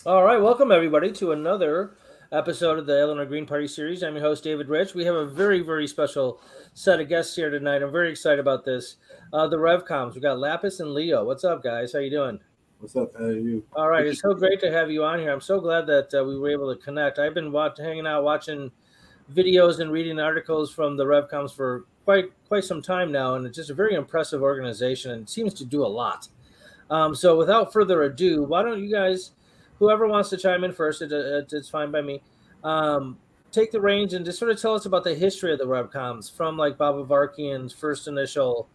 All right, welcome everybody to another episode of the Illinois Green Party series. I'm your host, David Rych. We have a very special set of guests here tonight. I'm very excited about this. The Revcomms. We got Lapis and Leo. What's up, guys? How you doing? What's up? How are you? All right, Good to it's so see you. great to have you on here. I'm so glad that we were able to connect. I've been hanging out, watching videos and reading articles from the Revcomms for quite some time now, and it's just a very impressive organization and seems to do a lot. So without further ado, why don't you guys, whoever wants to chime in first, it's fine by me. Um, take the reins and just sort of tell us about the history of the Revcoms from like Baba Varkian's first initial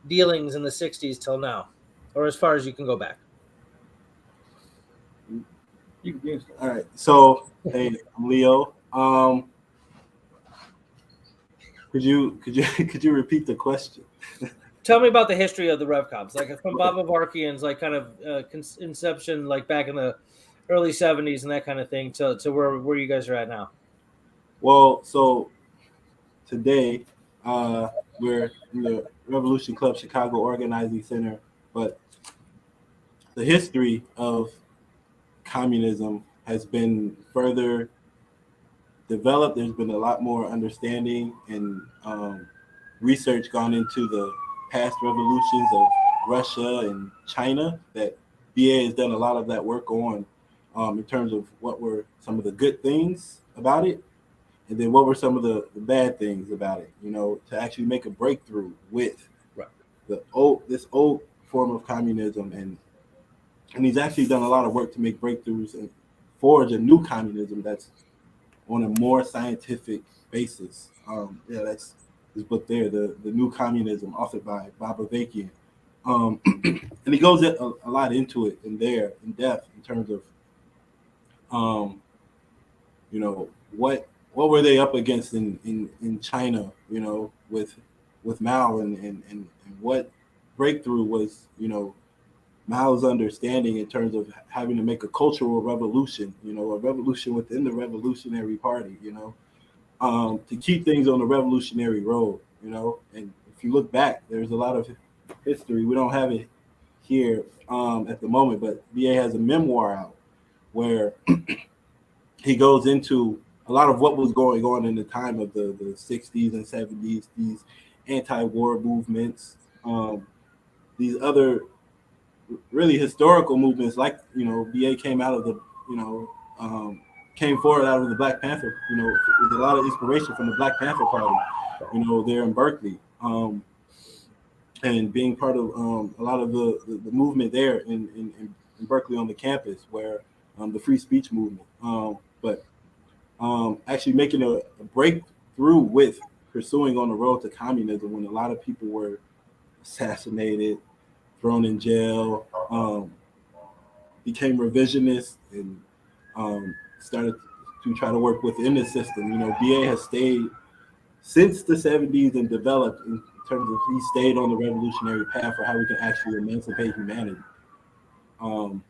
dealings in the '60s till now, or as far as you can go back. You all right? So, hey, I'm Leo. Could you could you repeat the question? Tell me about the history of the Revcoms, like from Baba Varkian's like kind of inception, like back in the early '70s and that kind of thing, to where you guys are at now. Well, so today, we're in the Revolution Club Chicago Organizing Center, but the history of communism has been further developed. There's been a lot more understanding and research gone into the past revolutions of Russia and China that BA has done a lot of that work on in terms of what were some of the good things about it and then what were some of the bad things about it, to actually make a breakthrough with Right. this old form of communism and he's actually done a lot of work to make breakthroughs and forge a new communism that's on a more scientific basis. Yeah, that's his book there, the New Communism, authored by Baba Vakian. And he goes a lot into it in there in depth in terms of, um, what were they up against in China, with Mao and what breakthrough was, Mao's understanding in terms of having to make a cultural revolution, a revolution within the Revolutionary Party, to keep things on the revolutionary road, And if you look back, there's a lot of history. We don't have it here at the moment, but BA has a memoir out where he goes into a lot of what was going on in the time of the 60s and 70s, these anti-war movements, these other really historical movements, like BA came out of the you know came forward out of the Black Panther, with a lot of inspiration from the Black Panther Party, there in Berkeley, and being part of a lot of the movement there in Berkeley on the campus, where the free speech movement, but actually making a breakthrough with pursuing on the road to communism when a lot of people were assassinated, thrown in jail, became revisionist, and started to try to work within the system. BA has stayed since the 70s and developed in terms of he stayed on the revolutionary path for how we can actually emancipate humanity. Um,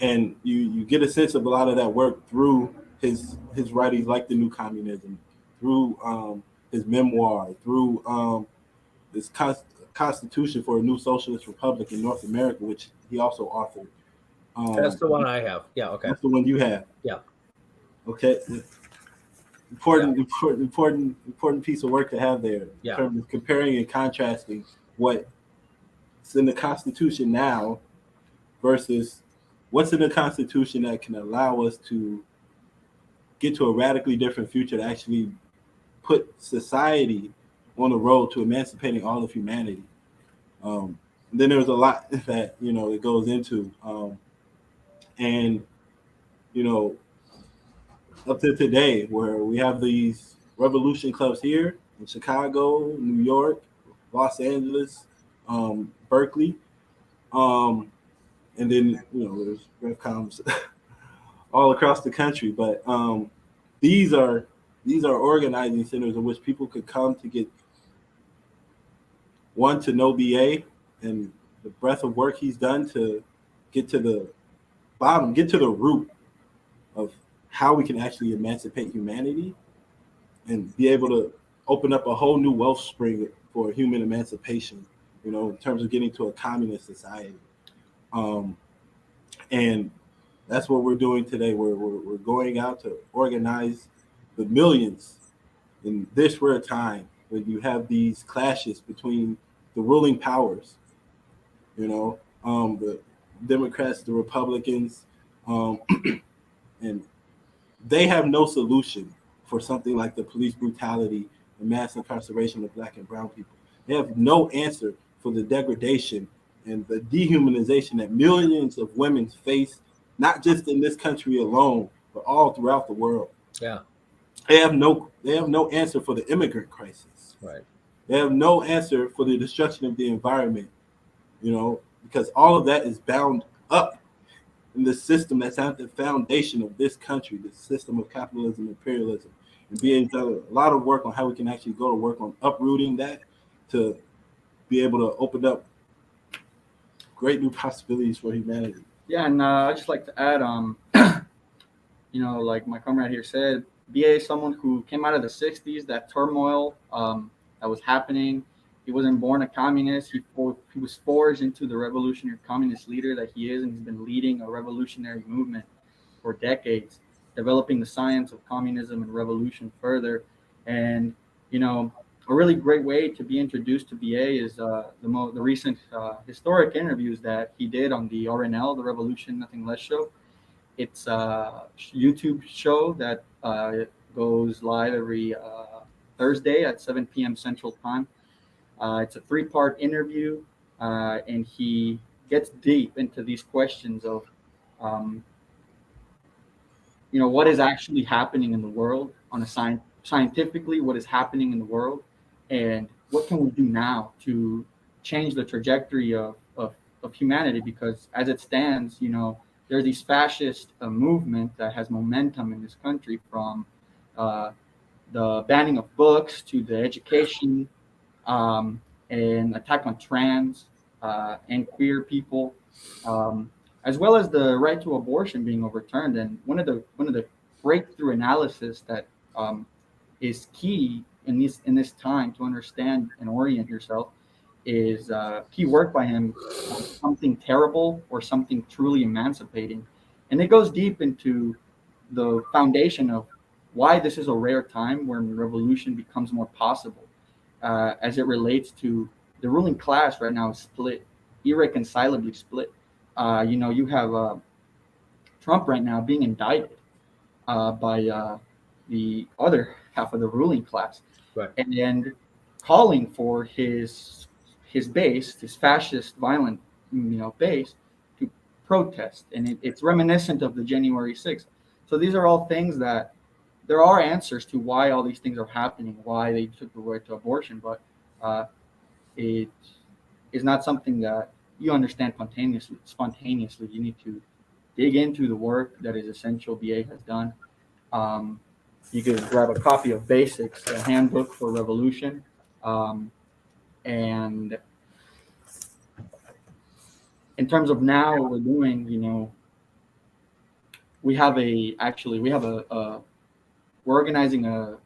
and you get a sense of a lot of that work through his writings, like the New Communism, through his memoir, through this Constitution for a New Socialist Republic in North America, which he also authored. That's Um, the one I have. Yeah. Okay. that's the one you have. Yeah. Okay, Yeah. important piece of work to have there in Yeah. terms of comparing and contrasting what's in the Constitution now versus what's in the Constitution that can allow us to get to a radically different future to actually put society on the road to emancipating all of humanity. And then there's a lot that it goes into, and you know up to today, where we have these revolution clubs here in Chicago, New York, Los Angeles, Berkeley, um, and then there's Revcomms all across the country. But these are these are organizing centers in which people could come to get, one, to know BA and the breadth of work he's done to get to the bottom, get to the root of how we can actually emancipate humanity and be able to open up a whole new wealth spring for human emancipation, in terms of getting to a communist society. Um, and That's what we're doing today. We're going out to organize the millions in this rare time when you have these clashes between the ruling powers, the Democrats, the Republicans, um, and they have no solution for something like the police brutality and mass incarceration of Black and brown people. They have no answer for the degradation and the dehumanization that millions of women face, not just in this country alone, but all throughout the world. Yeah. They have no answer for the immigrant crisis. Right. They have no answer for the destruction of the environment, because all of that is bound up in the system that's at the foundation of this country, the system of capitalism, imperialism, and being done a lot of work on how we can actually go to work on uprooting that to be able to open up great new possibilities for humanity. Yeah, and I just like to add, like my comrade here said, BA is someone who came out of the '60s, that turmoil that was happening. He wasn't born a communist. He was forged into the revolutionary communist leader that he is, and he's been leading a revolutionary movement for decades, developing the science of communism and revolution further. And a really great way to be introduced to BA is the recent historic interviews that he did on the RNL, the Revolution Nothing Less show. It's a YouTube show that goes live every Thursday at 7 p.m. Central Time. It's a 3-part interview, and he gets deep into these questions of, what is actually happening in the world on a scientifically, what is happening in the world, and what can we do now to change the trajectory of humanity? Because as it stands, there's these fascist movement that has momentum in this country, from the banning of books to the education, and attack on trans and queer people, as well as the right to abortion being overturned. And one of the breakthrough analysis that is key in this time to understand and orient yourself is key work by him on Something Terrible or Something Truly Emancipating. And it goes deep into the foundation of why this is a rare time when revolution becomes more possible, as it relates to the ruling class right now is split, irreconcilably split. You have Trump right now being indicted by the other half of the ruling class, Right. and calling for his base, his fascist, violent, base, to protest. And it's reminiscent of the January 6th. So these are all things that there are answers to why all these things are happening, why they took the right to abortion, but it is not something that you understand spontaneously. You need to dig into the work that is essential BA has done. You could grab a copy of Basics, a handbook for revolution, and in terms of now what we're doing, we're organizing a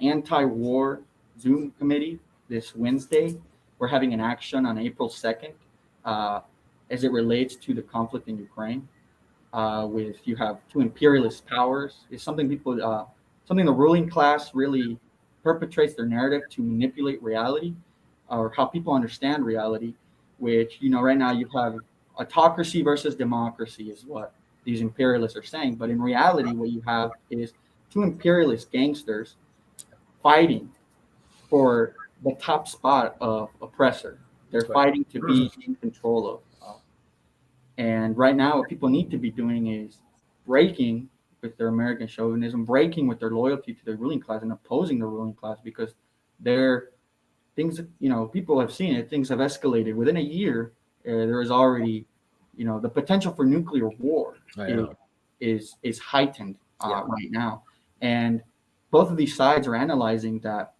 anti-war Zoom committee this Wednesday. We're having an action on April 2nd, as it relates to the conflict in Ukraine. You have two imperialist powers. It's something something the ruling class really perpetrates their narrative to manipulate reality, or how people understand reality. Which right now you have autocracy versus democracy is what these imperialists are saying. But in reality, what you have is two imperialist gangsters fighting for the top spot of oppressor. They're fighting to be in control of. And right now, what people need to be doing is breaking with their American chauvinism, breaking with their loyalty to the ruling class, and opposing the ruling class, because people have seen it. Things have escalated within a year. There is already, the potential for nuclear war is heightened right now, and both of these sides are analyzing that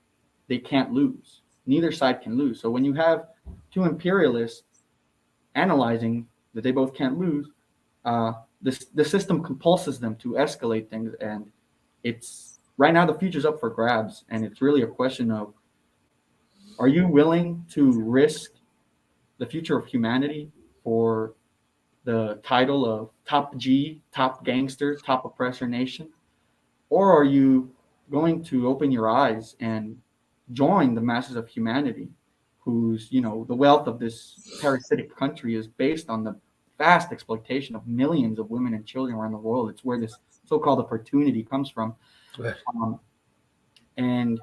they can't lose. Neither side can lose. So when you have two imperialists analyzing that they both can't lose, the system compulses them to escalate things, and it's right now the future's up for grabs, and it's really a question of, are you willing to risk the future of humanity for the title of top G, top gangster, top oppressor nation? Or are you going to open your eyes and join the masses of humanity, whose, the wealth of this parasitic country is based on the vast exploitation of millions of women and children around the world? It's where this so-called opportunity comes from. Right. And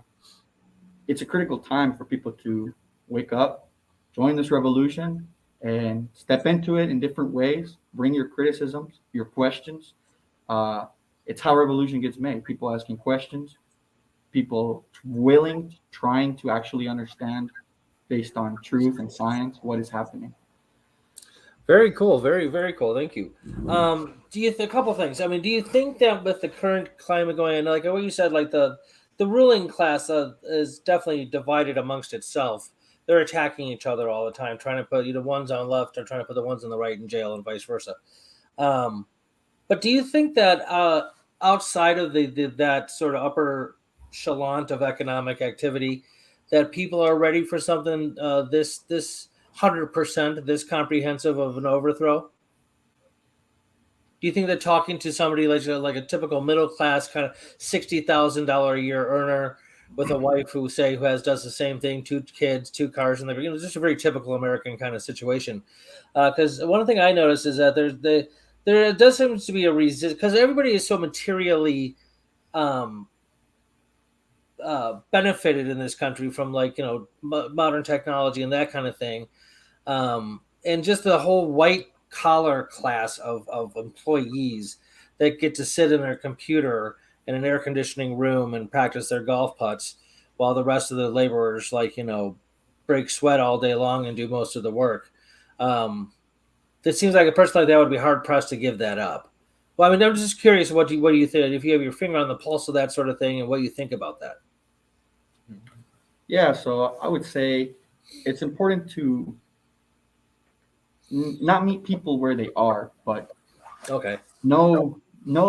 it's a critical time for people to wake up, join this revolution, and step into it in different ways. Bring your criticisms, your questions. It's how revolution gets made. People asking questions, people willing, trying to actually understand based on truth and science what is happening. Very cool. Very, very cool. Thank you. Do you a couple things? I mean, do you think that with the current climate going on, like what you said, like the ruling class is definitely divided amongst itself. They're attacking each other all the time, trying to put the ones on the left or trying to put the ones on the right in jail and vice versa. But do you think that outside of that sort of upper echelon of economic activity, that people are ready for something this 100%, this comprehensive of an overthrow? Do you think that talking to somebody like a typical middle class kind of $60,000 a year earner with a wife who does the same thing, 2 kids, 2 cars, and just a very typical American kind of situation? Because one thing I noticed is that there does seem to be a resist because everybody is so materially benefited in this country from modern technology and that kind of thing, and just the whole white collar class of employees that get to sit in their computer in an air conditioning room and practice their golf putts while the rest of the laborers break sweat all day long and do most of the work. It seems like a person like that would be hard pressed to give that up. Well, I mean, I'm just curious, what do you think, if you have your finger on the pulse of that sort of thing, and what you think about that? Yeah, so I would say it's important to not meet people where they are, but Okay. know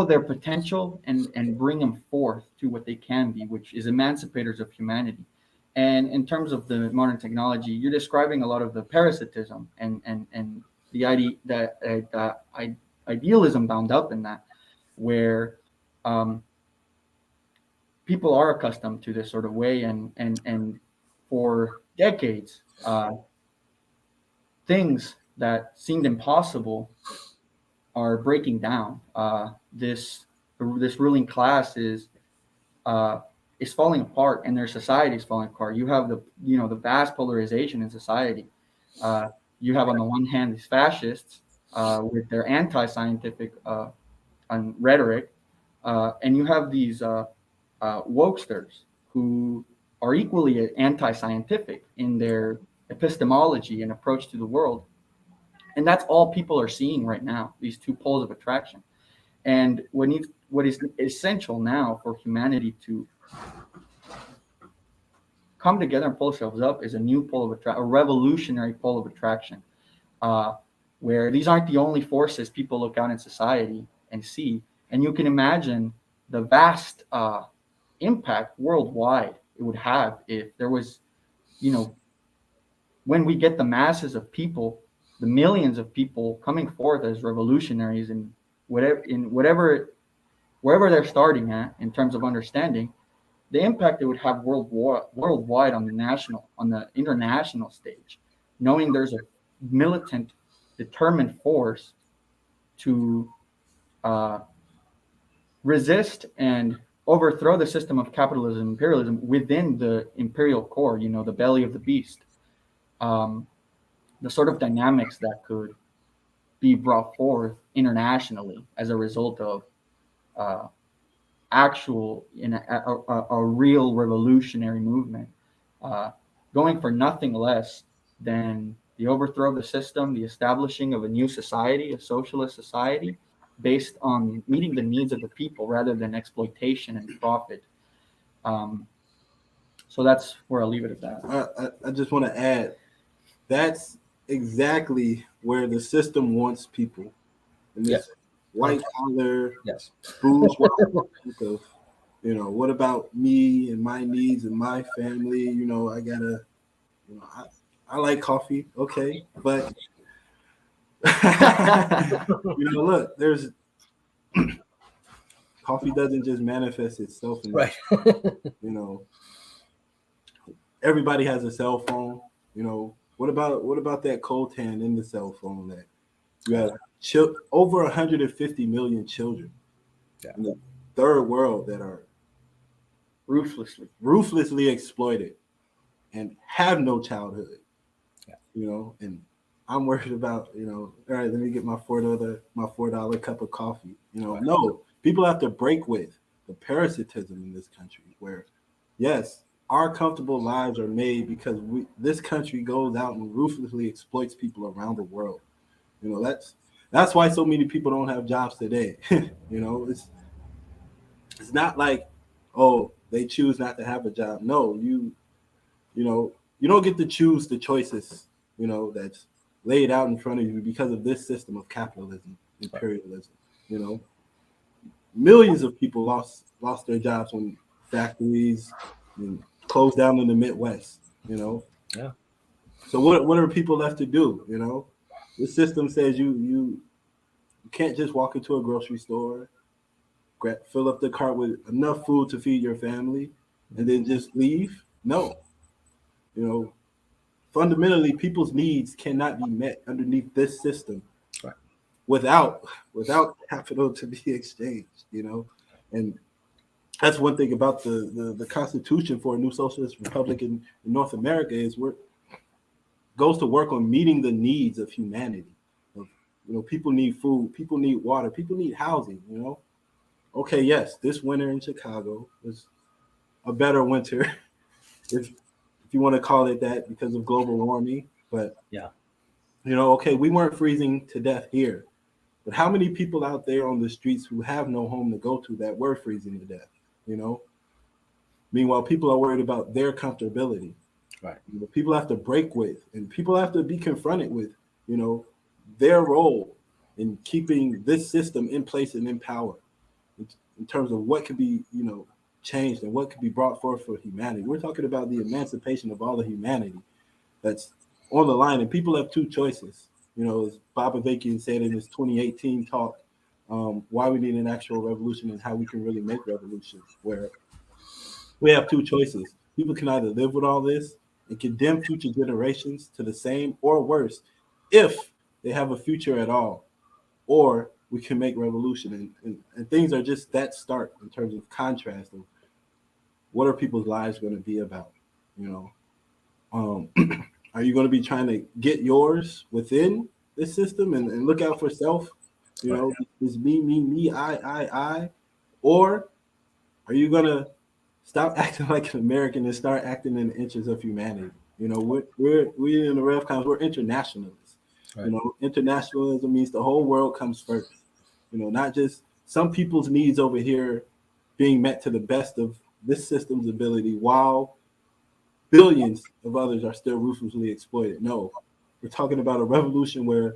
their potential and bring them forth to what they can be, which is emancipators of humanity. And in terms of the modern technology, you're describing a lot of the parasitism and the idealism bound up in that, where people are accustomed to this sort of way, and for decades, things that seemed impossible are breaking down. This ruling class is falling apart, and their society is falling apart. You have the vast polarization in society. You have on the one hand these fascists with their anti-scientific rhetoric, and you have these wokesters who are equally anti-scientific in their epistemology and approach to the world. And that's all people are seeing right now, these two poles of attraction. And what is essential now for humanity to come together and pull ourselves up is a new pole of attraction, a revolutionary pole of attraction, where these aren't the only forces people look out in society and see. And you can imagine the vast impact worldwide it would have if there was, when we get the masses of people, the millions of people coming forth as revolutionaries in wherever they're starting at in terms of understanding, the impact it would have worldwide on the international stage, knowing there's a militant, determined force to resist and overthrow the system of capitalism and imperialism within the imperial core, the belly of the beast. The sort of dynamics that could be brought forth internationally as a result of a real revolutionary movement, going for nothing less than the overthrow of the system, the establishing of a new society, a socialist society, based on meeting the needs of the people rather than exploitation and profit. So that's where I'll leave it at that. I just want to add, that's exactly where the system wants people. And this white collar, bourgeois of, what about me and my needs and my family? I gotta, I like coffee, okay, but Look, there's coffee doesn't just manifest itself in Right. Everybody has a cell phone. What about that coltan in the cell phone that you have over 150 million children in the third world that are ruthlessly exploited and have no childhood. And I'm worried about, all right, let me get my $4 cup of coffee. No, people have to break with the parasitism in this country where, yes, our comfortable lives are made because this country goes out and ruthlessly exploits people around the world. That's why so many people don't have jobs today. It's not like, oh, they choose not to have a job. No, you don't get to choose the choices, that's laid out in front of you because of this system of capitalism, imperialism. Millions of people lost their jobs when factories closed down in the Midwest. Yeah. So what are people left to do? The system says you can't just walk into a grocery store, fill up the cart with enough food to feed your family, and then just leave. No. Fundamentally, people's needs cannot be met underneath this system without capital to be exchanged. And that's one thing about the Constitution for a new socialist republic in North America is goes to work on meeting the needs of humanity. People need food, people need water, people need housing. Okay, yes, this winter in Chicago was a better winter, if you want to call it that, because of global warming. But okay, we weren't freezing to death here. But how many people out there on the streets who have no home to go to that were freezing to death? Meanwhile, people are worried about their comfortability. Right. People have to break with, and people have to be confronted with, their role in keeping this system in place and in power, in terms of what could be, changed and what could be brought forth for humanity. We're talking about the emancipation of all of humanity that's on the line, and people have two choices. As Bob Avakian said in his 2018 talk, why we need an actual revolution and how we can really make revolution, where we have two choices. People can either live with all this and condemn future generations to the same or worse if they have a future at all, or we can make revolution. And things are just that stark in terms of contrast of what are people's lives going to be about. Are you going to be trying to get yours within this system and look out for self? It's me, I, or are you going to stop acting like an American and start acting in the interests of humanity? We in the Revcomms, we're internationalists. Right. Internationalism means the whole world comes first. Not just some people's needs over here being met to the best of this system's ability, while billions of others are still ruthlessly exploited. No, we're talking about a revolution where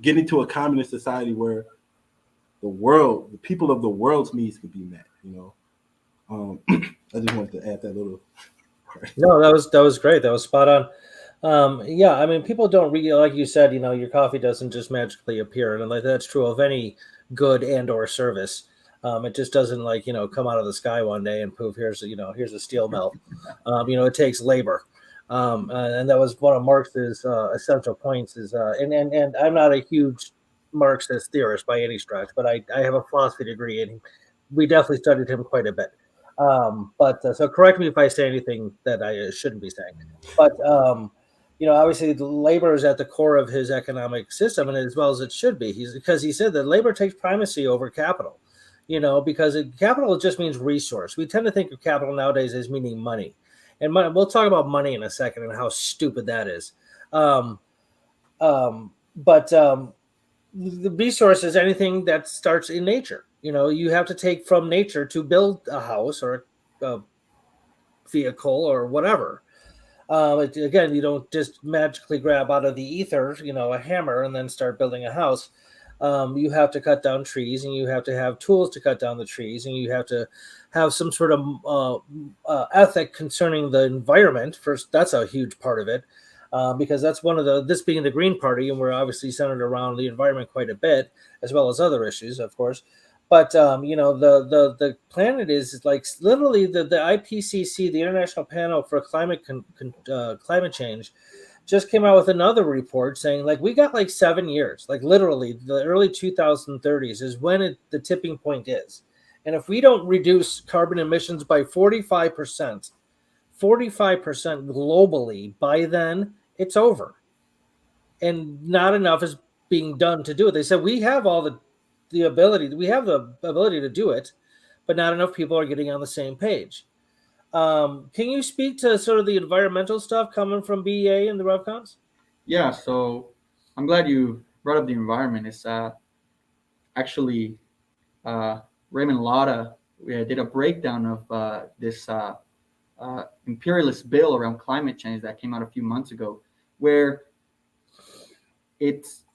getting to a communist society where the people of the world's needs could be met. I just wanted to add that little part. No, that was great. That was spot on. I mean, people don't really, like you said, your coffee doesn't just magically appear, and like that's true of any good and or service. It just doesn't come out of the sky one day and poof, here's a steel mill. It takes labor. And that was one of Marx's essential points is, and I'm not a huge Marxist theorist by any stretch, but I have a philosophy degree and we definitely studied him quite a bit. So correct me if I say anything that I shouldn't be saying, but, obviously the labor is at the core of his economic system, and as well as it should be. Because he said that labor takes primacy over capital, because capital just means resource. We tend to think of capital nowadays as meaning money, and we'll talk about money in a second and how stupid that is. But the resource is anything that starts in nature. You have to take from nature to build a house or a vehicle or whatever. Again, you don't just magically grab out of the ether, a hammer and then start building a house. You have to cut down trees, and you have to have tools to cut down the trees, and you have to have some sort of ethic concerning the environment. First, that's a huge part of it. because that's one of this being the Green Party, and we're obviously centered around the environment quite a bit, as well as other issues, of course. But the planet is like literally the IPCC, the International Panel for Climate Change, just came out with another report saying like we got like 7 years, like literally the early 2030s is when the tipping point is, and if we don't reduce carbon emissions by 45%, 45% globally by then, it's over, and not enough is being done to do it. They said we have the ability, to do it, but not enough people are getting on the same page. Can you speak to sort of the environmental stuff coming from BEA and the Revcomms? Yeah, so I'm glad you brought up the environment. It's actually uh, Raymond Lotta did a breakdown of this imperialist bill around climate change that came out a few months ago, where it's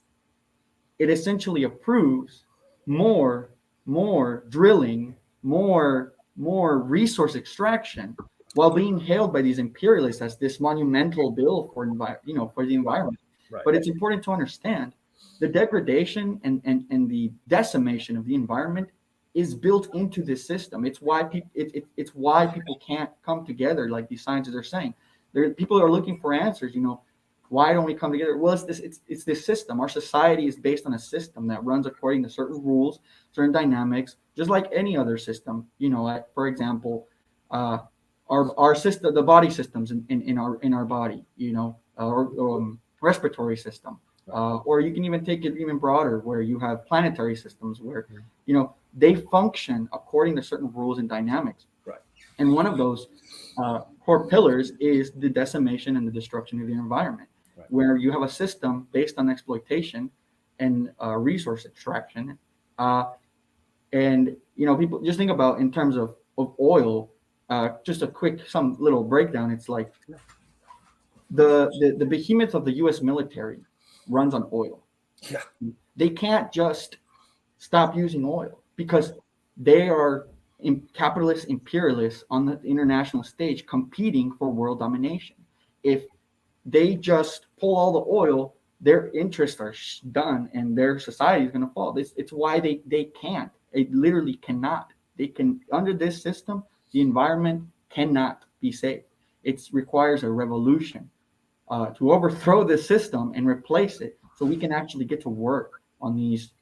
it essentially approves more drilling, more resource extraction, while being hailed by these imperialists as this monumental bill for for the environment. Right. But it's important to understand the degradation and the decimation of the environment is built into this system. It's why it's why people can't come together, like these scientists are saying. People are looking for answers. Why don't we come together? Well, it's this system. Our society is based on a system that runs according to certain rules, certain dynamics, just like any other system. Like, for example, our system, the body systems in our body. Or respiratory system. Or you can even take it even broader, where you have planetary systems where they function according to certain rules and dynamics. Right. And one of those core pillars is the decimation and the destruction of the environment, right, where you have a system based on exploitation and resource extraction. And people just think about in terms of oil. Just some little breakdown. It's like the behemoth of the U.S. military runs on oil. Yeah. They can't just stop using oil because they are capitalist imperialists on the international stage competing for world domination. If they just pull all the oil, their interests are done and their society is going to fall. It's why they can't. It literally cannot. They can, under this system, the environment cannot be saved. It requires a revolution to overthrow this system and replace it, so we can actually get to work on these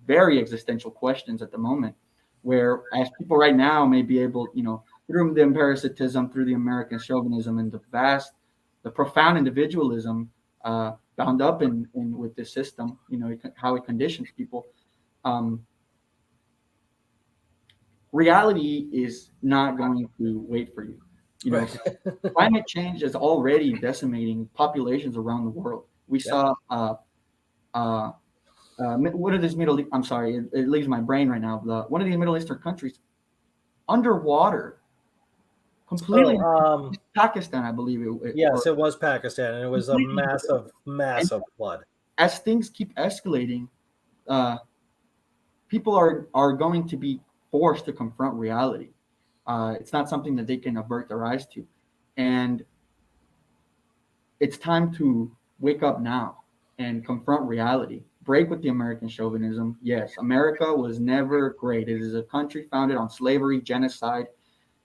very existential questions at the moment, where as people right now may be able, through the empiricism, through the American chauvinism, and the profound individualism bound up in with this system, how it conditions people. Reality is not going to wait for you. Right. Climate change is already decimating populations around the world. We saw what are these I'm sorry, it leaves my brain right now. One of these Middle Eastern countries underwater, completely. Pakistan, I believe it. Yes, it was Pakistan, and it was a massive flood. As things keep escalating, people are going to be forced to confront reality. It's not something that they can avert their eyes to. And it's time to wake up now and confront reality. Break with the American chauvinism. Yes, America was never great. It is a country founded on slavery, genocide,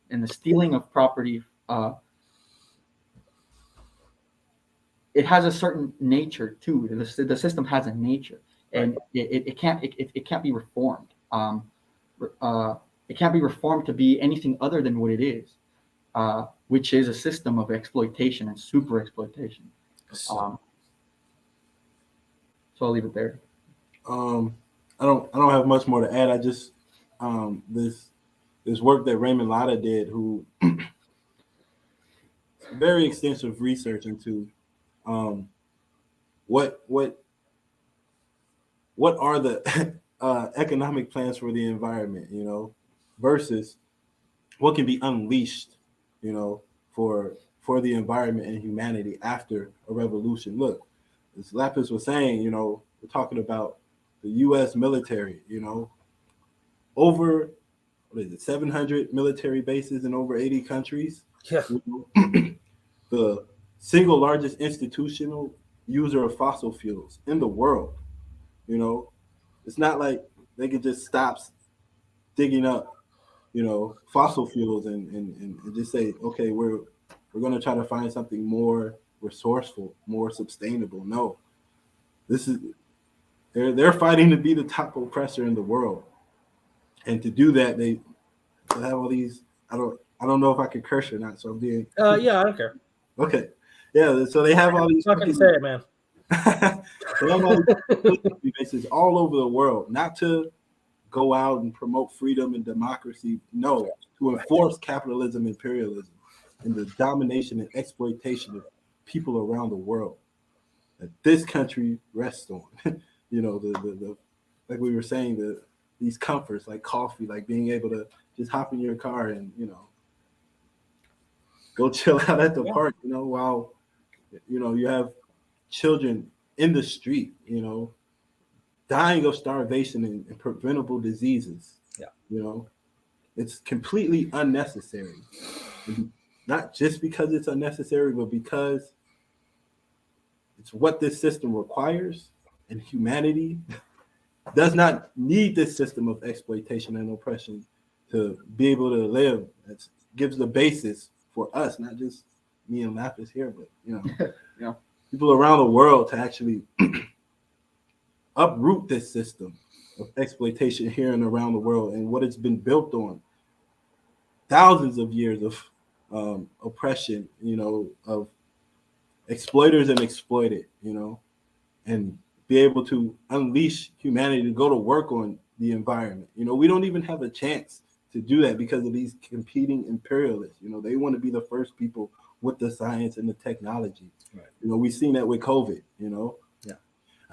and the stealing of property. It has a certain nature too. The system has a nature, and it can't be reformed. It can't be reformed to be anything other than what it is, which is a system of exploitation and super exploitation. So I'll leave it there. I don't have much more to add. I just this work that Raymond Lotta did, who very extensive research into what are the economic plans for the environment, versus what can be unleashed, for the environment and humanity after a revolution. Look, as Lapis was saying, we're talking about the U.S. military, over 700 military bases in over 80 countries. Yeah. The single largest institutional user of fossil fuels in the world. You know, it's not like they could just stop digging up, fossil fuels and just say, okay, we're going to try to find something more resourceful, more sustainable. No, this is they're fighting to be the top oppressor in the world, and to do that, they have all these. I don't know if I can curse or not, so I'm being. Yeah, I don't care. Okay, yeah. So they have all these. Fucking say it, man. They have all these bases all over the world, not to go out and promote freedom and democracy. No, to enforce capitalism, imperialism, and the domination and exploitation of people around the world that this country rests on. The like we were saying, these comforts like coffee, like being able to just hop in your car and go chill out at the park, while you have children in the street, dying of starvation and preventable diseases. Yeah. It's completely unnecessary. Not just because it's unnecessary, but because it's what this system requires, and humanity does not need this system of exploitation and oppression to be able to live. It gives the basis for us, not just me and Lapis here, but people around the world to actually uproot this system of exploitation here and around the world, and what it's been built on. Thousands of years of oppression, of exploiters and exploited, and be able to unleash humanity to go to work on the environment. We don't even have a chance to do that because of these competing imperialists. They want to be the first people with the science and the technology. Right. We've seen that with COVID,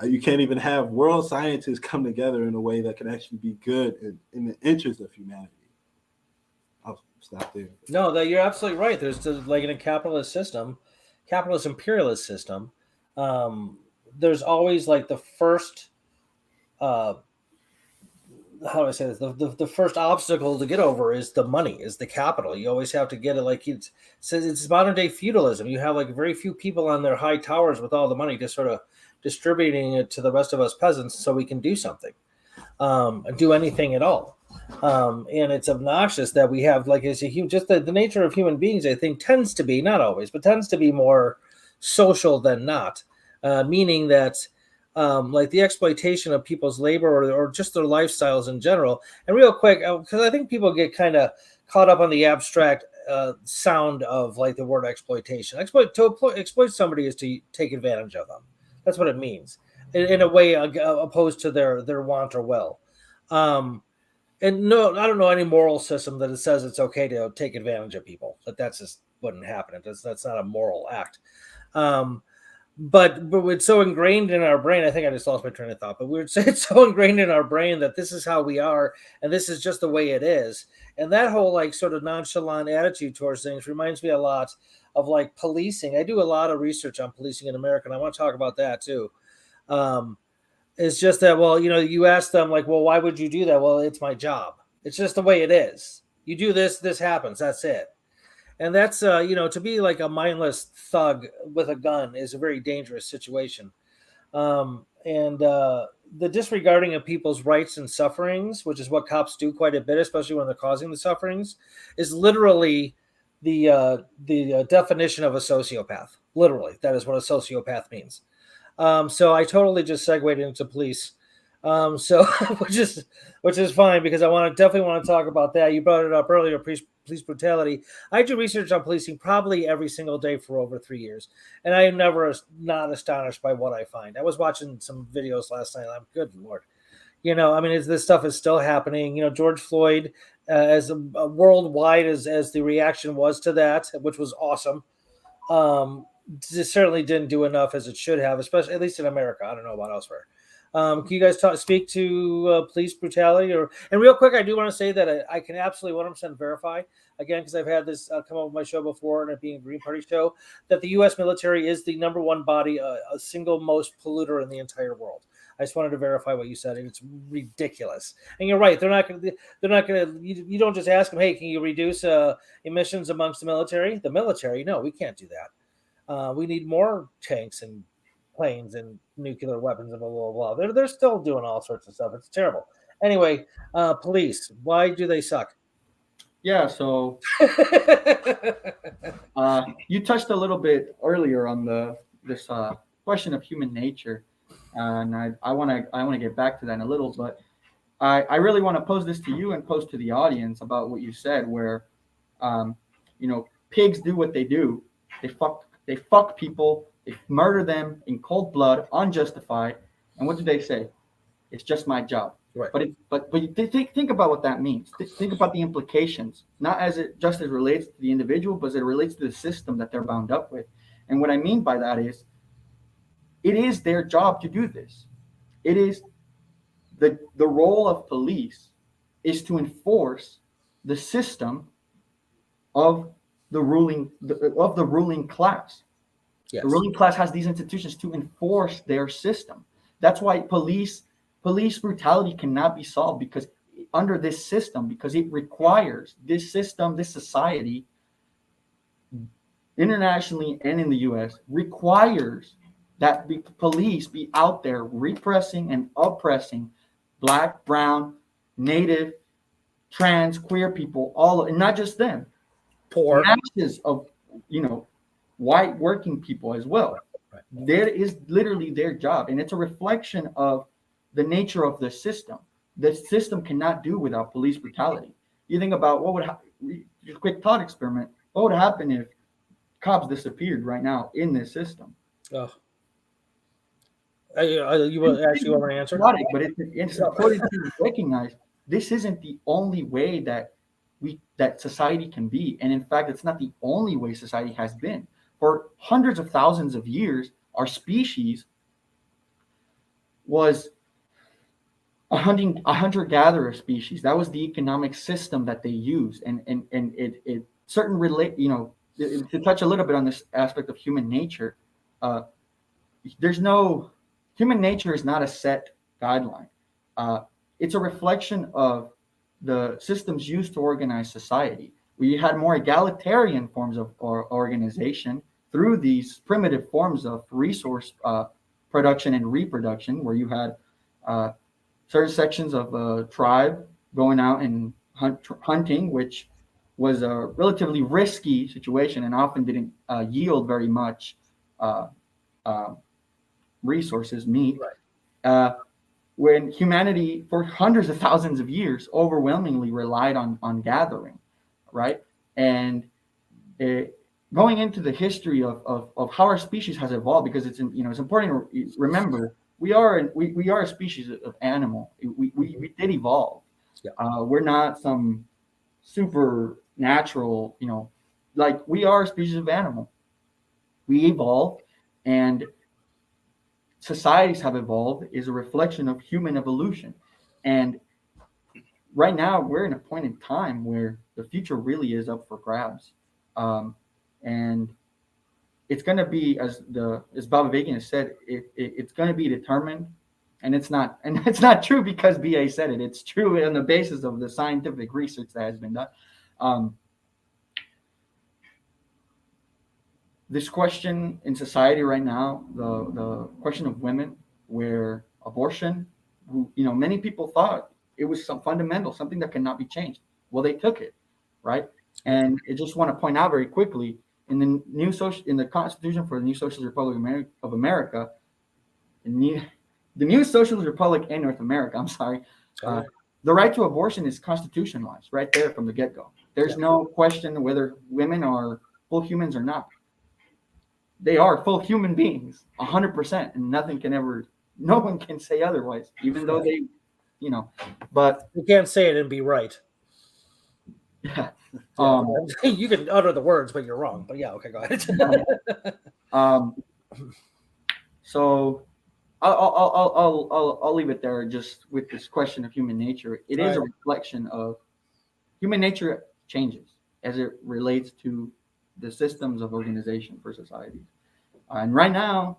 you can't even have world scientists come together in a way that can actually be good in the interest of humanity. I'll stop there. No, you're absolutely right. There's like in a capitalist imperialist system, there's always like the first, how do I say this? The first obstacle to get over is the money, is the capital. You always have to get it. Like it's modern day feudalism. You have like very few people on their high towers with all the money, just sort of distributing it to the rest of us peasants so we can do something, do anything at all. And it's obnoxious that we have like just the nature of human beings, I think, tends to be, not always, but tends to be more social than not, meaning that like the exploitation of people's labor or just their lifestyles in general. And real quick, because I think people get kind of caught up on the abstract sound of like the word exploitation. To exploit somebody is to take advantage of them. That's what it means in a way opposed to their want or will. And no, I don't know any moral system that it says it's okay to take advantage of people. That just wouldn't happen. That's not a moral act. But it's so ingrained in our brain. I think I just lost my train of thought. But it's so ingrained in our brain that this is how we are, and this is just the way it is. And that whole like sort of nonchalant attitude towards things reminds me a lot of like policing. I do a lot of research on policing in America, and I want to talk about that too. It's just that, well, you ask them like, well, why would you do that? Well, it's my job. It's just the way it is. You do this happens. That's it. And that's, to be like a mindless thug with a gun is a very dangerous situation. And the disregarding of people's rights and sufferings, which is what cops do quite a bit, especially when they're causing the sufferings, is literally the definition of a sociopath. Literally, that is what a sociopath means. So I totally just segued into police. So which is fine because I definitely want to talk about that. You brought it up earlier, police brutality. I do research on policing probably every single day for over 3 years, and I am never not astonished by what I find. I was watching some videos last night. I'm good Lord. This stuff is still happening. George Floyd, as worldwide as the reaction was to that, which was awesome. It certainly didn't do enough as it should have, especially at least in America. I don't know about elsewhere. Can you guys speak to police brutality? And real quick, I do want to say that I can absolutely 100% verify, again, because I've had this come up with my show before, and it being a Green Party show, that the U.S. military is the number one body, a single most polluter in the entire world. I just wanted to verify what you said, and it's ridiculous. And you're right; they're not going to. You don't just ask them, "Hey, can you reduce emissions amongst the military?" The military, no, we can't do that. We need more tanks and planes and nuclear weapons and blah blah blah. They're still doing all sorts of stuff. It's terrible. Anyway, police. Why do they suck? Yeah. So you touched a little bit earlier on this question of human nature, and I want to get back to that in a little, but I really want to pose this to you and pose to the audience about what you said, where pigs do what they do. They fuck people. They murder them in cold blood, unjustified. And what do they say? It's just my job. Right. But you think about what that means. Think about the implications, not as it just as relates to the individual, but as it relates to the system that they're bound up with. And what I mean by that is, it is their job to do this. It is the role of police is to enforce the system of the ruling class. Yes. The ruling class has these institutions to enforce their system. That's why police brutality cannot be solved, because under this system, because it requires this system, this society, internationally and in the US, requires that the police be out there repressing and oppressing Black, brown, Native, trans, queer people, all, and not just them, Poor. masses of white working people as well. Right. That is literally their job, and it's a reflection of the nature of the system. The system cannot do without police brutality. You think about what would happen. Just a quick thought experiment. What would happen if cops disappeared right now in this system? Oh. You actually want to answer? But it's important to recognize this isn't the only way that society can be, and in fact, it's not the only way society has been. For hundreds of thousands of years, our species was a hunter-gatherer species. That was the economic system that they used, and it certain relate. To touch a little bit on this aspect of human nature, human nature is not a set guideline. It's a reflection of the systems used to organize society. We had more egalitarian forms of organization through these primitive forms of resource production and reproduction, where you had certain sections of a tribe going out and hunting, which was a relatively risky situation and often didn't yield very much resources, meat. Right. When humanity, for hundreds of thousands of years, overwhelmingly relied on gathering, right? And going into the history of how our species has evolved, because it's important to remember we are a species of animal. We did evolve. Yeah. We're not some supernatural, like we are a species of animal. We evolved, and societies have evolved is a reflection of human evolution. And right now we're in a point in time where the future really is up for grabs. And it's going to be, as Baba Vagan has said, it's going to be determined. And it's not true because BA said it. It's true on the basis of the scientific research that has been done. This question in society right now, the question of women, where abortion, many people thought it was some fundamental, something that cannot be changed. Well, they took it, right? And I just want to point out very quickly, in the Constitution for the New Socialist Republic of America, the New Socialist Republic in North America, the right to abortion is constitutionalized right there from the get-go. There's no question whether women are full humans or not. They are full human beings, 100%, and no one can say otherwise, even though they, but you can't say it and be right. Yeah. You can utter the words, but you're wrong. But yeah, okay, go ahead. So I'll leave it there, just with this question of human nature. It is a reflection of human nature changes as it relates to the systems of organization for societies. And right now,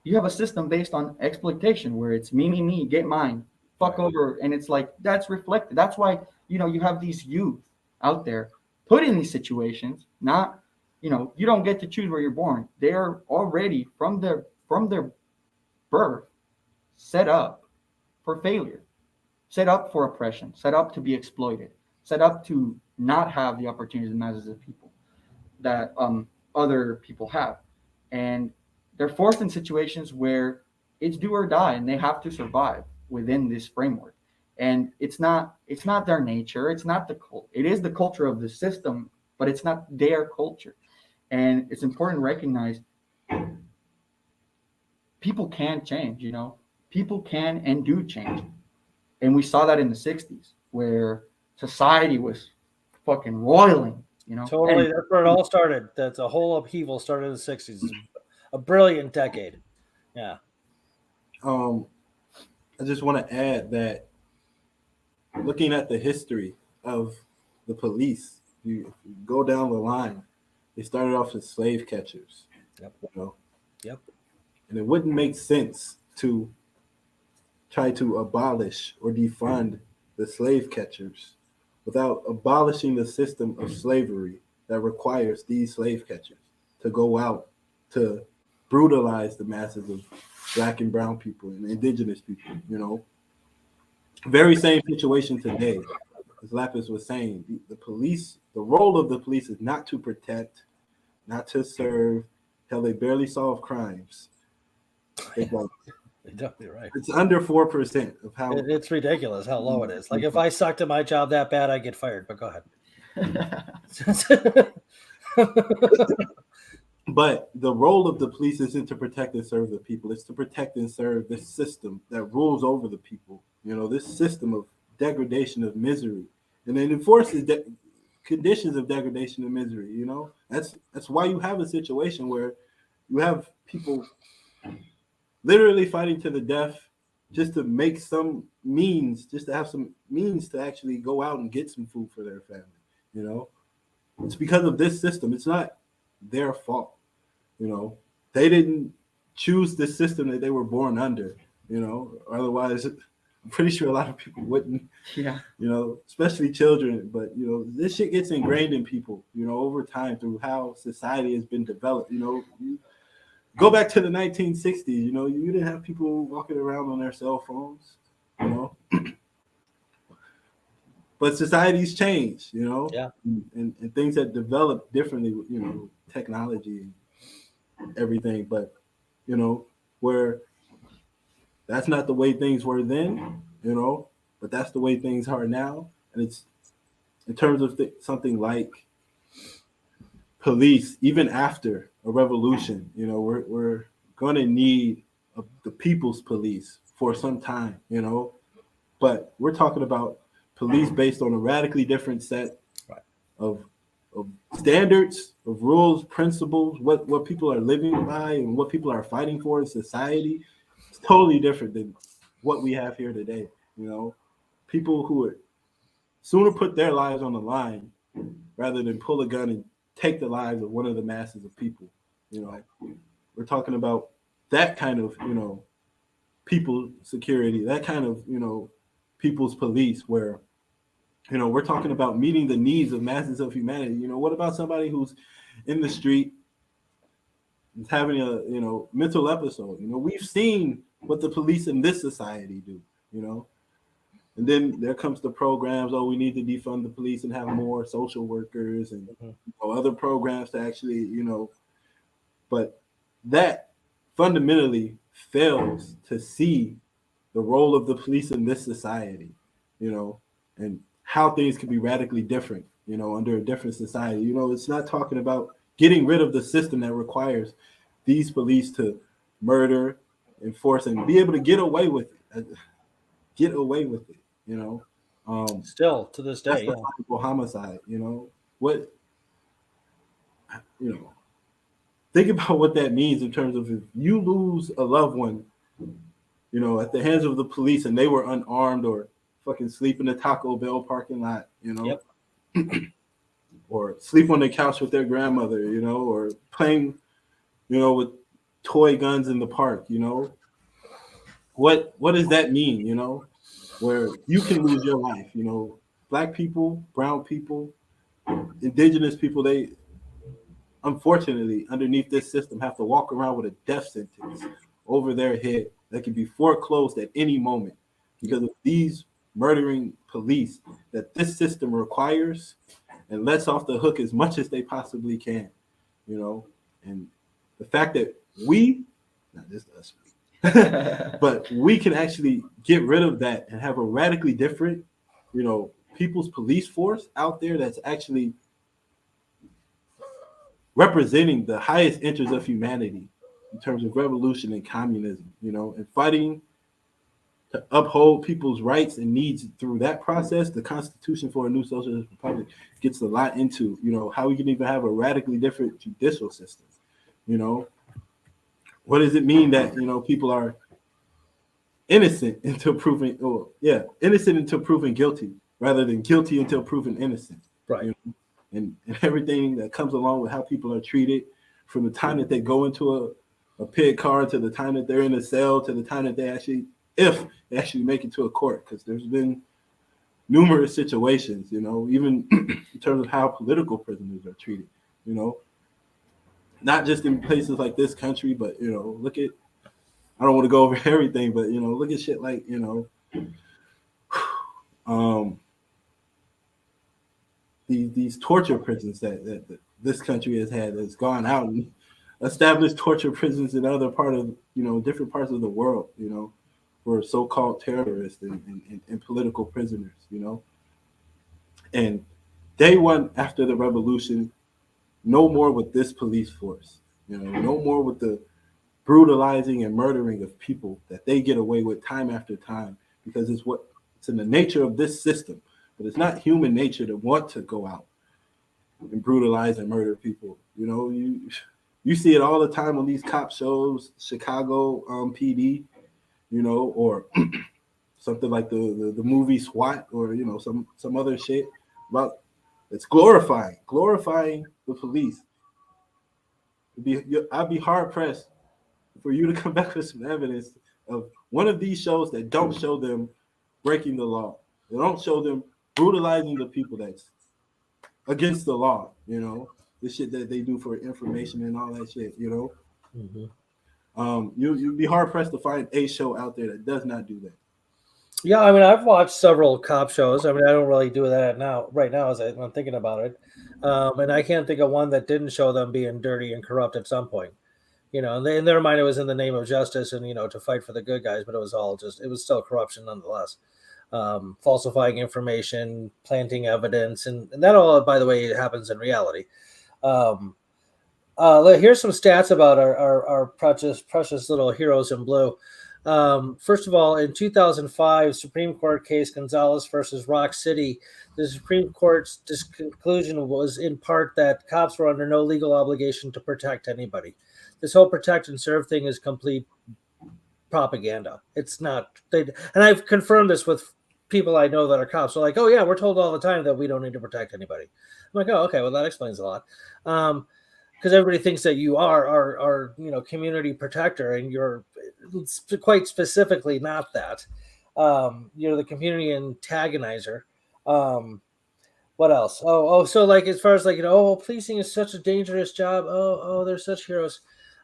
you have a system based on exploitation, where it's me, get mine, fuck over. And it's like, that's reflected. That's why, you have these youth out there put in these situations, not You don't get to choose where you're born. They are already from their birth set up for failure, set up for oppression, set up to be exploited, set up to not have the opportunities and masses of people that other people have. And they're forced in situations where it's do or die and they have to survive within this framework. And it's not their nature, it's not the cult. It is the culture of the system, but it's not their culture. And it's important to recognize people can change, people can and do change. And we saw that in the 60s where society was fucking roiling, Totally, And that's where it all started. That's a whole upheaval started in the '60s. A brilliant decade. Yeah. I just want to add that looking at the history of the police, if you go down the line, they started off as slave catchers. Yep. You know? Yep. And it wouldn't make sense to try to abolish or defund the slave catchers without abolishing the system of slavery that requires these slave catchers to go out to brutalize the masses of Black and brown people and indigenous people. Very same situation today. As Lapis was saying, the police, the role of the police is not to protect, not to serve. Hell, they barely solve crimes. They don't. You're definitely right. It's under 4% of how. It's ridiculous how low it is. Like if I sucked at my job that bad, I'd get fired. But go ahead. But the role of the police isn't to protect and serve the people. It's to protect and serve this system that rules over the people. This system of degradation, of misery, and it enforces conditions of degradation and misery. That's why you have a situation where you have people literally fighting to the death just to make some means, just to have some means to actually go out and get some food for their family. It's because of this system. It's not their fault. They didn't choose the system that they were born under. Otherwise, I'm pretty sure a lot of people wouldn't. Yeah. Especially children. But this shit gets ingrained in people. Over time through how society has been developed. You go back to the 1960s. You didn't have people walking around on their cell phones. But society's changed. Yeah. And things have developed differently. Technology and everything. But where that's not the way things were then, but that's the way things are now. And it's in terms of something like police, even after a revolution, we're going to need the people's police for some time, but we're talking about police based on a radically different set of standards, of rules, principles, what people are living by and what people are fighting for in society. It's totally different than what we have here today. People who would sooner put their lives on the line rather than pull a gun and take the lives of one of the masses of people. We're talking about that kind of, people security, that kind of, people's police where, we're talking about meeting the needs of masses of humanity. What about somebody who's in the street having a mental episode? We've seen what the police in this society do. And then there comes the programs. We need to defund the police and have more social workers and other programs to actually but that fundamentally fails to see the role of the police in this society, and how things can be radically different, under a different society. It's not talking about getting rid of the system that requires these police to murder, enforce, and be able to get away with it. Still to this day, homicide. Think about what that means in terms of if you lose a loved one, at the hands of the police and they were unarmed or fucking sleep in the Taco Bell parking lot, Yep. or sleep on the couch with their grandmother, or playing, with toy guns in the park, what does that mean, where you can lose your life, Black people, brown people, indigenous people, unfortunately, underneath this system, have to walk around with a death sentence over their head that can be foreclosed at any moment because of these murdering police that this system requires and lets off the hook as much as they possibly can, you know. And the fact that we, not just us, but we can actually get rid of that and have a radically different, you know, people's police force out there that's actually representing the highest interests of humanity in terms of revolution and communism, you know, and fighting to uphold people's rights and needs through that process. The Constitution for a New Socialist Republic gets a lot into, you know, how we can even have a radically different judicial system. You know, what does it mean that, you know, people are innocent until proven, innocent until proven guilty, rather than guilty until proven innocent, Right. You know? And everything that comes along with how people are treated, from the time that they go into a pit car to the time that they're in a cell to the time that they actually, if they actually make it to a court, because there's been numerous situations, you know, even in terms of how political prisoners are treated, you know, not just in places like this country, but, you know, look at, I don't want to go over everything, but, you know, look at shit like, you know, these torture prisons that this country has gone out and established torture prisons in other part of, you know, different parts of the world, you know, for so-called terrorists and political prisoners, you know. And day one after the revolution, no more with this police force, you know, no more with the brutalizing and murdering of people that they get away with time after time, because it's in the nature of this system. But it's not human nature to want to go out and brutalize and murder people. You know, you see it all the time on these cop shows, Chicago PD, you know, or something like the movie SWAT, or, you know, some other shit about, it's glorifying the police. I'd be hard pressed for you to come back with some evidence of one of these shows that don't show them breaking the law. They don't show them brutalizing the people that's against the law, you know, the shit that they do for information and all that shit, you know. Mm-hmm. You'd be hard pressed to find a show out there that does not do that. Yeah, I mean, I've watched several cop shows. I mean, I don't really do that right now, as I'm thinking about it, and I can't think of one that didn't show them being dirty and corrupt at some point. You know, and in their mind, it was in the name of justice and, you know, to fight for the good guys, but it was still corruption nonetheless. Falsifying information, planting evidence, and that all, by the way, happens in reality. Here's some stats about our precious little heroes in blue. First of all, in 2005, Supreme Court case Gonzalez versus Rock City, the Supreme Court's conclusion was in part that cops were under no legal obligation to protect anybody. This whole protect and serve thing is complete propaganda. It's not. And I've confirmed this with people I know that are cops. They're like, oh yeah, we're told all the time that we don't need to protect anybody. I'm like, oh, okay, well that explains a lot. Because everybody thinks that you are you know, community protector, and you're quite specifically not that. You're the community antagonizer. What else? So like, as far as like, you know, policing is such a dangerous job. Oh, they're such heroes.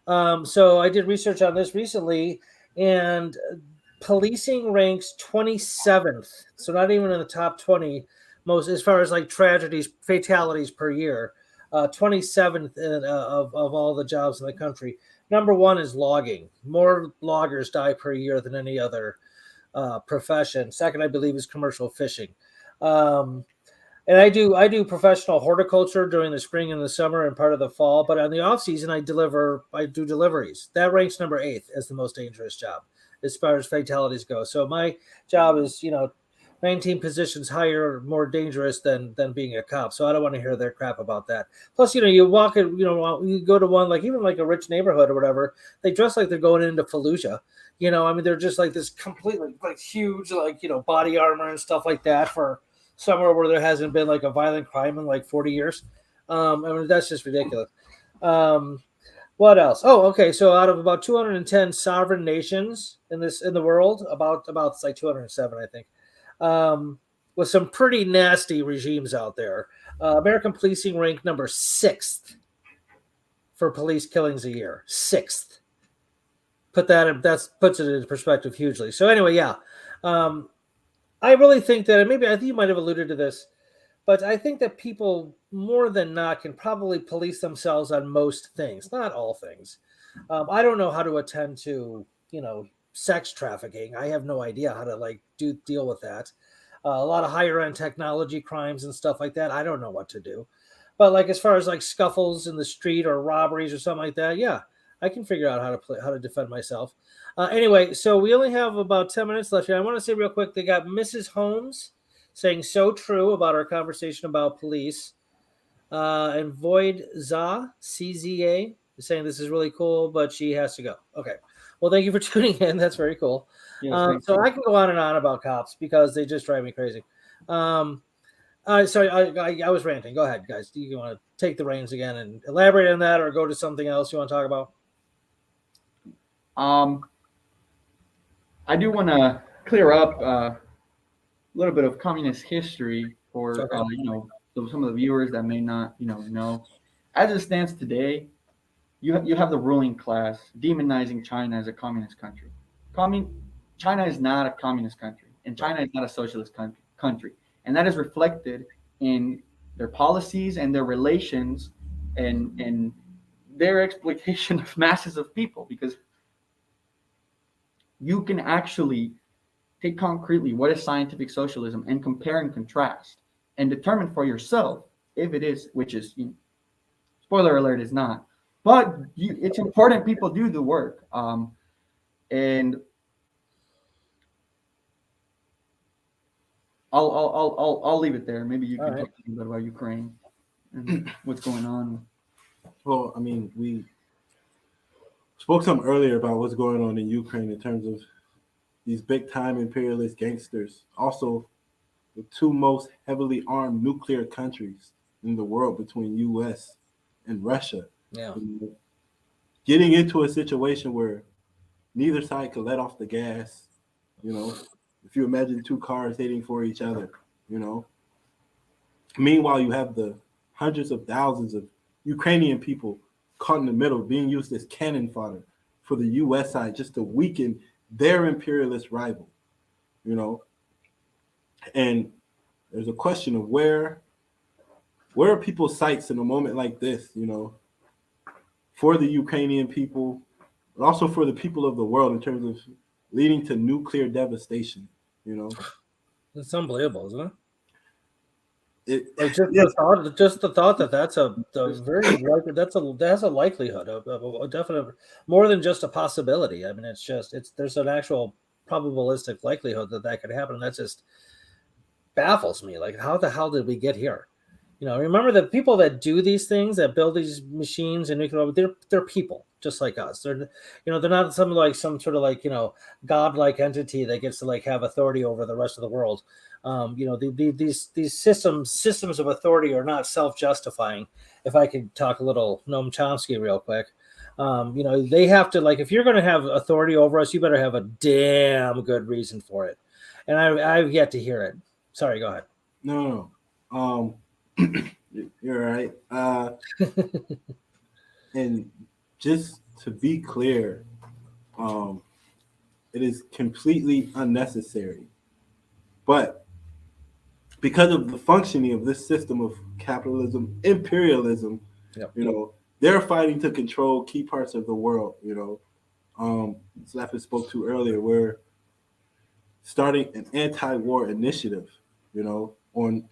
So I did research on this recently, and policing ranks 27th. So not even in the top 20 most, as far as like tragedies, fatalities per year. 27th of all the jobs in the country. Number one is logging. More loggers die per year than any other profession. Second, I believe, is commercial fishing. And I do professional horticulture during the spring and the summer and part of the fall. But on the off season, I do deliveries. That ranks number 8 as the most dangerous job as far as fatalities go. So my job is, you know, 19 positions higher, more dangerous than being a cop. So I don't want to hear their crap about that. Plus, you know, you walk it, you know, you go to one, like even like a rich neighborhood or whatever, they dress like they're going into Fallujah. You know, I mean, they're just like this completely like huge, like, you know, body armor and stuff like that for somewhere where there hasn't been like a violent crime in like 40 years. I mean, that's just ridiculous. What else? Oh, okay. So out of about 210 sovereign nations in the world, about like 207, I think. With some pretty nasty regimes out there. American policing ranked number 6th for police killings a year. 6th. That puts it into perspective hugely. So anyway, yeah. I really think that I think you might have alluded to this, but I think that people more than not can probably police themselves on most things, not all things. I don't know how to attend to, sex trafficking. I have no idea how to deal with that. A lot of higher end technology crimes and stuff like that. I don't know what to do. But as far as scuffles in the street or robberies or something like that, yeah, I can figure out how to defend myself. Anyway, so we only have about 10 minutes left here. I want to say real quick, they got Mrs. Holmes saying so true about our conversation about police. And Void Za, CZA, is saying this is really cool, but she has to go. Okay. Well, thank you for tuning in. That's very cool. Yeah, So I can go on and on about cops because they just drive me crazy. Sorry, I was ranting. Go ahead, guys. Do you want to take the reins again and elaborate on that or go to something else you want to talk about? I do want to clear up a little bit of communist history for Okay. some of the viewers that may not know. As it stands today, you have the ruling class demonizing China as a communist country. China is not a communist country, and China is not a socialist country, and that is reflected in their policies and their relations and their exploitation of masses of people, because you can actually take concretely what is scientific socialism and compare and contrast and determine for yourself if it is, which is, spoiler alert, is not. But it's important people do the work. And I'll leave it there. Maybe you can talk a little bit about Ukraine and what's going on. Well, I mean, we spoke some earlier about what's going on in Ukraine in terms of these big time imperialist gangsters. Also, the two most heavily armed nuclear countries in the world between U.S. and Russia. Yeah. Getting into a situation where neither side could let off the gas, if you imagine two cars hitting for each other, Meanwhile, you have the hundreds of thousands of Ukrainian people caught in the middle being used as cannon fodder for the U.S. side just to weaken their imperialist rival, And there's a question of where are people's sights in a moment like this, for the Ukrainian people, but also for the people of the world in terms of leading to nuclear devastation, It's unbelievable, isn't it? It just the thought that that's a likelihood of a definite, more than just a possibility. I mean, there's an actual probabilistic likelihood that could happen. And that just baffles me. Like, how the hell did we get here? Remember the people that do these things, that build these machines and nuclear, they're people just like us. They're not some sort of godlike entity that gets to have authority over the rest of the world. These systems of authority are not self-justifying. If I could talk a little Noam Chomsky real quick, they have to, if you're going to have authority over us, you better have a damn good reason for it. And I've yet to hear it. Sorry, go ahead. No. You're right. And just to be clear, it is completely unnecessary. But because of the functioning of this system of capitalism, imperialism, yep. They're fighting to control key parts of the world. As Lapis spoke to earlier, we're starting an anti-war initiative. On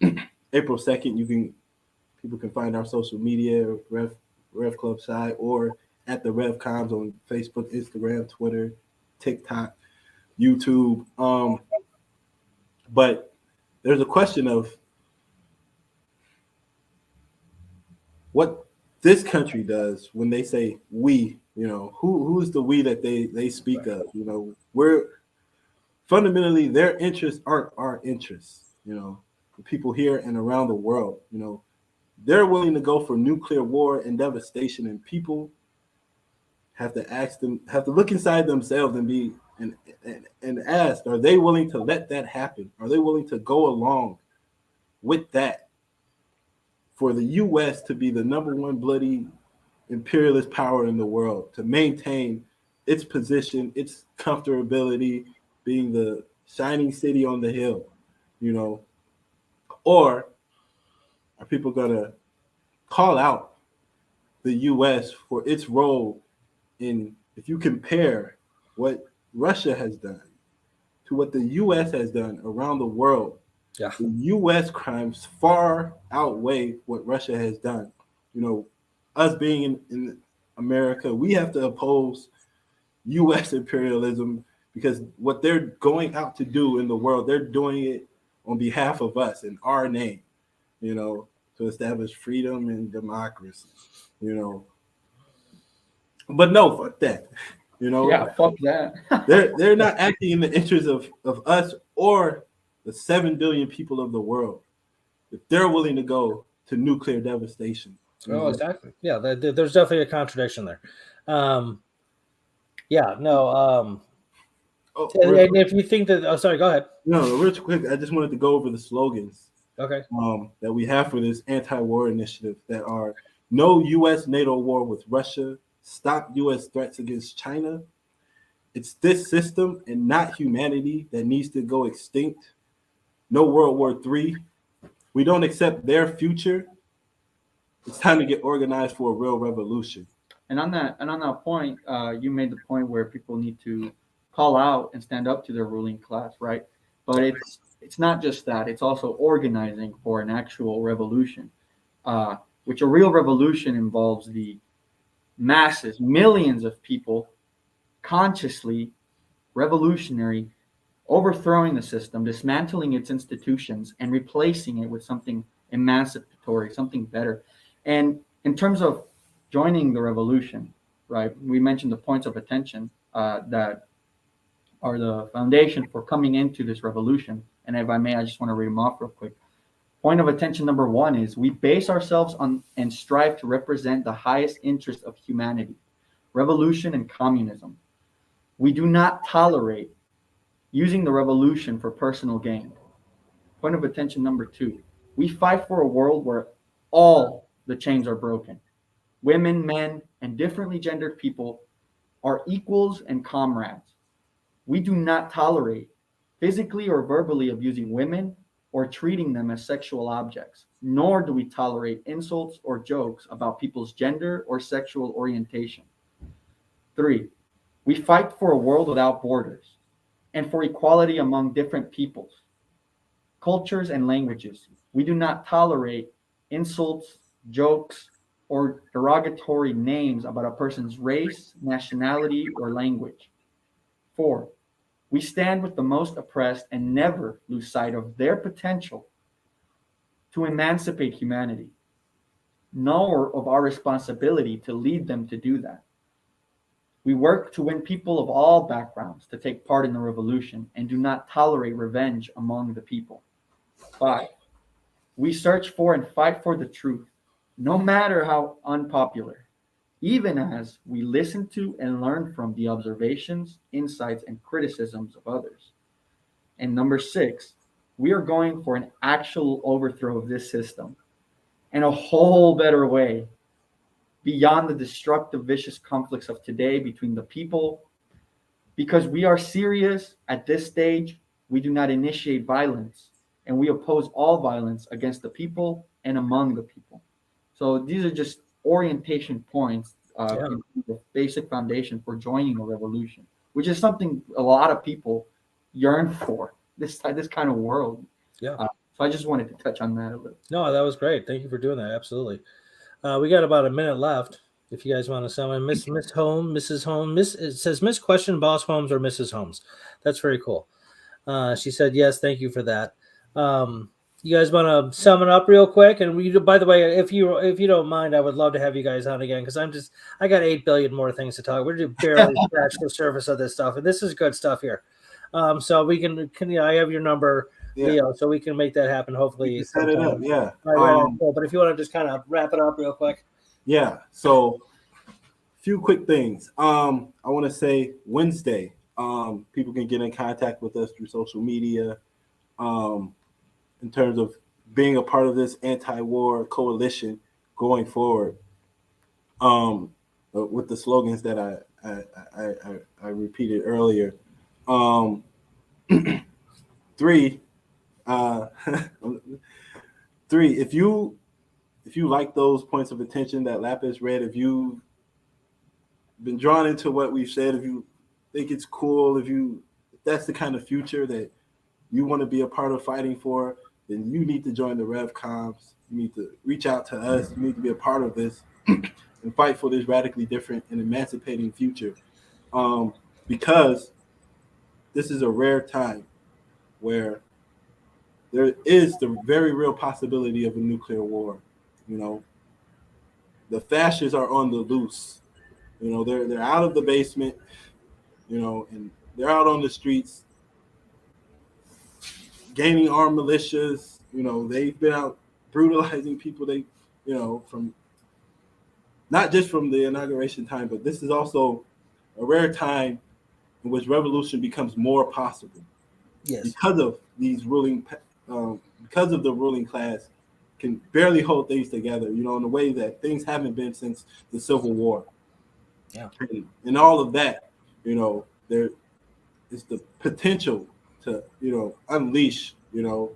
April 2nd, people can find our social media, Rev Club side, or at the Revcomms on Facebook, Instagram, Twitter, TikTok, YouTube. But there's a question of what this country does when they say we. Who's the we that they speak of? We're fundamentally, their interests aren't our interests. The people here and around the world. They're willing to go for nuclear war and devastation, and people have to look inside themselves and ask, are they willing to let that happen? Are they willing to go along with that for the U.S. to be the number one bloody imperialist power in the world to maintain its position, its comfortability, being the shining city on the hill, you know, or are people gonna call out the U.S. for its role in, if you compare what Russia has done to what the U.S. has done around the world, Yeah. the U.S. crimes far outweigh what Russia has done. You know, us being in America, we have to oppose U.S. imperialism because what they're going out to do in the world, they're doing it on behalf of us in our name, you know, to establish freedom and democracy, you know. But no, fuck that. You know, Yeah, fuck that. they're not acting in the interest of us or the 7 billion people of the world. If they're willing to go to nuclear devastation. Oh, exactly. Yeah, there's definitely a contradiction there. Yeah, no. And if you think that, oh, sorry, go ahead. No, real quick, I just wanted to go over the slogans Okay. that we have for this anti-war initiative that are no U.S. NATO war with Russia, stop U.S. threats against China. It's this system and not humanity that needs to go extinct. No World War III. We don't accept their future. It's time to get organized for a real revolution. And on that point, you made the point where people need to call out and stand up to their ruling class, right? But it's not just that; it's also organizing for an actual revolution, which a real revolution involves the masses, millions of people, consciously, revolutionary, overthrowing the system, dismantling its institutions, and replacing it with something emancipatory, something better. And in terms of joining the revolution, right? We mentioned the points of attention that are the foundation for coming into this revolution. And if I may, I just want to read them off real quick. Point of attention number one is we base ourselves on and strive to represent the highest interest of humanity, revolution and communism. We do not tolerate using the revolution for personal gain. Point of attention number two, we fight for a world where all the chains are broken. Women, men, and differently gendered people are equals and comrades. We do not tolerate physically or verbally abusing women or treating them as sexual objects, nor do we tolerate insults or jokes about people's gender or sexual orientation. Three, we fight for a world without borders and for equality among different peoples, cultures, and languages. We do not tolerate insults, jokes, or derogatory names about a person's race, nationality, or language. Four, we stand with the most oppressed and never lose sight of their potential to emancipate humanity, nor of our responsibility to lead them to do that. We work to win people of all backgrounds to take part in the revolution and do not tolerate revenge among the people. Five, we search for and fight for the truth, no matter how unpopular, even as we listen to and learn from the observations, insights, and criticisms of others. And number six, we are going for an actual overthrow of this system and a whole better way beyond the destructive, vicious conflicts of today between the people. Because we are serious at this stage, we do not initiate violence and we oppose all violence against the people and among the people. So these are just orientation points, the basic foundation for joining a revolution, which is something a lot of people yearn for. This kind of world. Yeah. So I just wanted to touch on that a little. No, that was great. Thank you for doing that. Absolutely. We got about a minute left. If you guys want to summon Miss Holmes, Mrs. Holmes, it says Miss Question Boss Holmes or Mrs. Holmes. That's very cool. She said yes. Thank you for that. You guys want to sum it up real quick? And we, by the way, if you don't mind, I would love to have you guys on again because I got 8 billion more things to talk. We're just barely scratched the surface of this stuff, and this is good stuff here. So we can I have your number, Leo, so we can make that happen. Hopefully, set it up. Yeah. Cool. But if you want to just kind of wrap it up real quick. Yeah. So, few quick things. I want to say Wednesday. People can get in contact with us through social media. In terms of being a part of this anti-war coalition going forward. with the slogans that I repeated earlier. 3, 3. If you like those points of attention that Lapis read, if you've been drawn into what we've said, if you think it's cool, if that's the kind of future that you want to be a part of fighting for, then you need to join the Revcomms. You need to reach out to us. You need to be a part of this and fight for this radically different and emancipating future. Because this is a rare time where there is the very real possibility of a nuclear war. You know, the fascists are on the loose. You know, they're out of the basement, you know, and they're out on the streets gaining armed militias. You know, they've been out brutalizing people. They, you know, from not just from the inauguration time, but this is also a rare time in which revolution becomes more possible. Yes. Because of these because of the ruling class can barely hold things together, you know, in a way that things haven't been since the Civil War. Yeah. And all of that, you know, there is the potential to, you know, unleash, you know,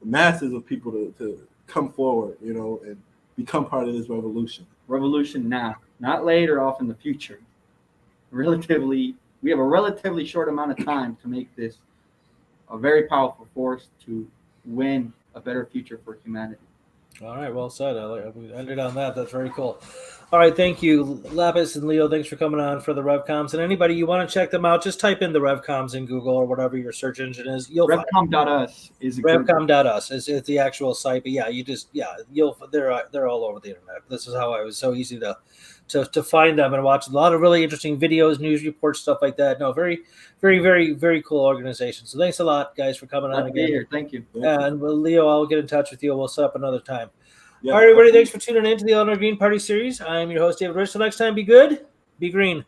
masses of people to come forward, you know, and become part of this revolution. Revolution now, not later off in the future. We have a relatively short amount of time to make this a very powerful force to win a better future for humanity. All right, well said. We ended on that. That's very cool. All right, thank you, Lapis and Leo. Thanks for coming on for the Revcomms. And anybody you want to check them out, just type in the Revcomms in Google or whatever your search engine is. You'll find Revcom.us is a good Revcom.us is the actual site. But yeah, they're all over the internet. This is how I was so easy to find them and watch a lot of really interesting videos, news reports, stuff like that. No, very, very, very, very cool organization. So thanks a lot, guys, for coming on again. Here. Thank you. And Leo, I'll get in touch with you. We'll set up another time. Yeah. All right, everybody, thanks for tuning in to the Eleanor Green Party series. I'm your host, David Rych. Till next time, be good, be green.